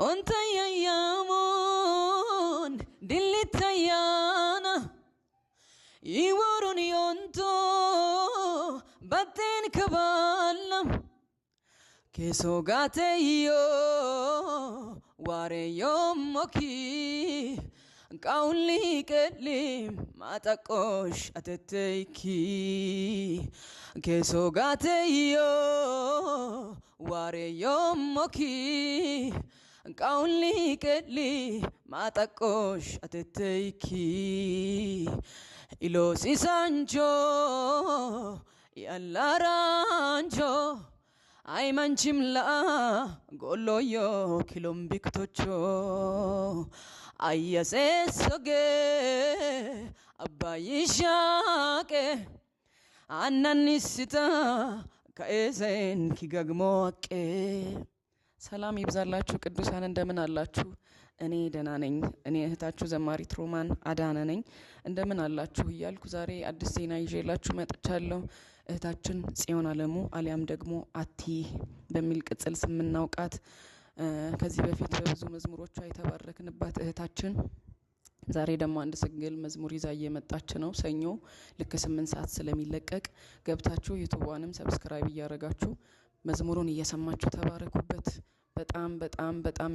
أنت يا يامون دلتيانا يوروني أنتو باتين كبالم كيسو غاتيو واري يومكي قولي كلم ما تقوش أتتيكي كيسو غاتيو واري يومكي قولي كلم ما تقوش أتتيكي إلوسي سانجو يلا رانجو ay manchimla goloyo kilombiktocho ayasesoge abayishake annanisita kaezen kigagmoke ሰላም ይብዛላችሁ ቅዱሳን እንደምን አላችሁ እኔ ደህና ነኝ እኔ እህታችሁ ዘማሪት ሮማን አዳነ ነኝ እንደምን አላችሁ ይያልኩ ዛሬ አዲስ ዜና ይዤላችሁ መጥቻለሁ እህታችን ጽዮን አለሙ አሊያም ደግሞ አቲ በሚል ቅጽል ስም እናውቃት ከዚህ በፊት በብዙ መዝሙሮቿ የተባረክንባት እህታችን ዛሬ ደግሞ አንድ ስንግል መዝሙር ይዛ እየመጣች ነው ሰኞ ልክ 8 ሰዓት ስለሚለቀቅ ገብታችሁ ዩቲዩብዋንም ሰብስክራይብ ያደርጋችሁ መዝሙሩን እየሰማችሁ ተባረኩበት በጣም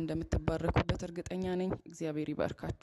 እንደምትባረኩበት እርግጠኛ ነኝ እግዚአብሔር ይባርካችሁ